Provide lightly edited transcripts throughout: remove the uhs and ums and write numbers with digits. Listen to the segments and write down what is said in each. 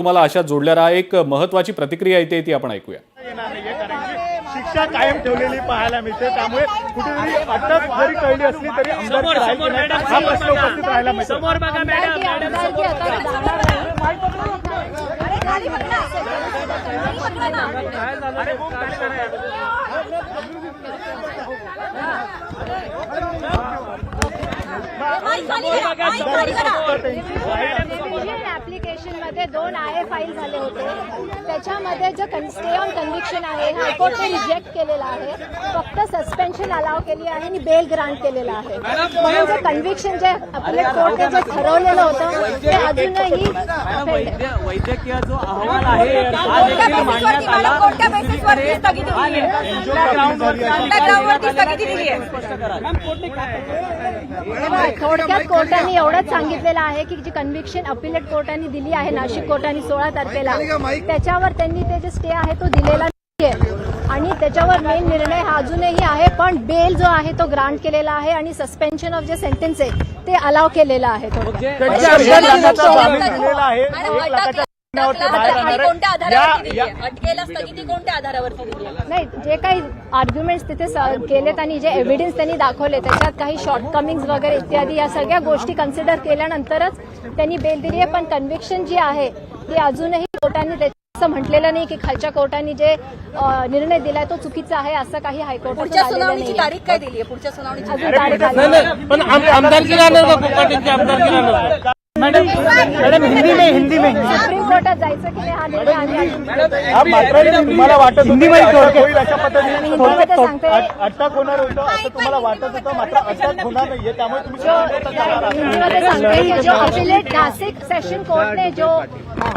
तुम्हाला अशा जोडलेला एक महत्त्वाची प्रतिक्रिया येते ती आपण ऐकूया. शिक्षा कायम ठेवलेली पाहायला मिळते, त्यामुळे कुठेतरी अटक जरी कळली असली तरी आमदार हा प्रश्न उपस्थित राहायला मिळतो. समोर बघा मॅडम. ऍप्लिकेशन मध्ये 2 IA फाईल झाले होते. त्याच्यामध्ये जो स्टे ऑन कन्व्हिक्शन आहे हायकोर्टने रिजेक्ट केलेला आहे. फक्त सस्पेन्शन अलाव केली आहे आणि बेल ग्रांट केलेला आहे. म्हणून जे कन्व्हिक्शन जे अपिलेट कोर्टने जे ठरवलेलं होतं ते अजूनही वैद्यकीय जो अहवाल आहे हा देखील मांडण्यात आला. थोडक्यात कोर्टाने एवढंच सांगितलेलं आहे की जी कन्व्हिक्शन अपिलेट कोर्टाने दिली आहे नाशिक कोर्टाने 16 तारखेला त्याच्यावर त्यांनी ते जे स्टे आहे तो दिलेला नाहीये आणि त्याच्यावर मेन निर्णय हा अजूनही आहे. पण बेल जो आहे तो ग्रांट केलेला आहे आणि सस्पेन्शन ऑफ जे सेंटेन्स आहे ते अलाव केलेलं आहे. नाही, जे काही आर्ग्युमेंट्स तिथे केलेत आणि जे एव्हिडन्स त्यांनी दाखवले त्याच्यात काही शॉर्टकमिंग्स वगैरे इत्यादी या सगळ्या गोष्टी कन्सिडर केल्यानंतरच त्यांनी बेल दिली आहे. पण कन्व्हिक्शन जी आहे ती अजूनही कोर्टाने असं म्हटलेलं नाही की खालच्या कोर्टाने जे निर्णय दिलाय तो चुकीचा आहे असं काही हायकोर्टाच्या सुनावणीची तारीख काय दिली आहे? पुढच्या सुनावणीची अजून तारीख आली पण मैडम हिंदी में सुप्रीम कोर्टात जायचं की नाही हा निर्णय मात्र तुम्हाला वाटत होईल अशा हिंदीमध्ये सांगते. अटक होणार होतं असं तुम्हाला वाटत होतं, मात्र अटक होणार नाहीये, त्यामुळे तुम्ही हिंदी में सांगते कि जो अपिलेट नासिक सेशन कोर्ट ने जो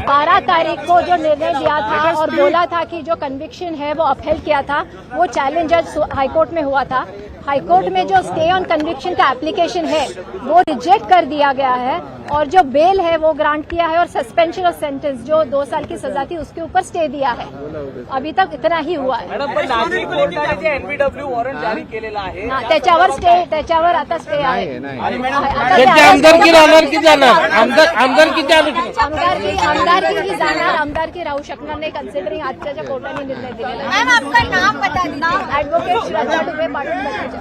12 तारीख को जो निर्णय दिया था और बोला था कि जो कन्विक्शन है वो अपहेल्ड किया था, वो चैलेंज हाईकोर्ट में हुआ था. हाईकोर्ट में जो स्टे ऑन कन्विक्शन का एप्लीकेशन है वो रिजेक्ट कर दिया गया है और जो बेल है वो ग्रांट किया है और सस्पेंशन ऑफ सेंटेंस जो 2 साल की सजा थी उसके ऊपर स्टे दिया है. अभी तक इतना ही हुआ है. एनपीडब्ल्यू वॉरंट जारी केलेला आहे त्याच्यावर स्टे त्याच्यावर आता स्टे आहे. आमदारकी राहणार की जाणार आमदारकी आमदारकी जाणार, आमदारकी राहू शकणार नाही कन्सिडरिंग आजच्या कोर्टाने निर्णय दिलेला आहे. आपका नाम बता दीजिए. ऍडव्होकेट श्रद्धा डुबे पाटील.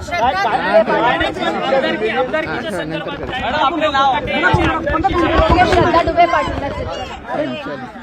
श्रद्धा डुबे पाटील.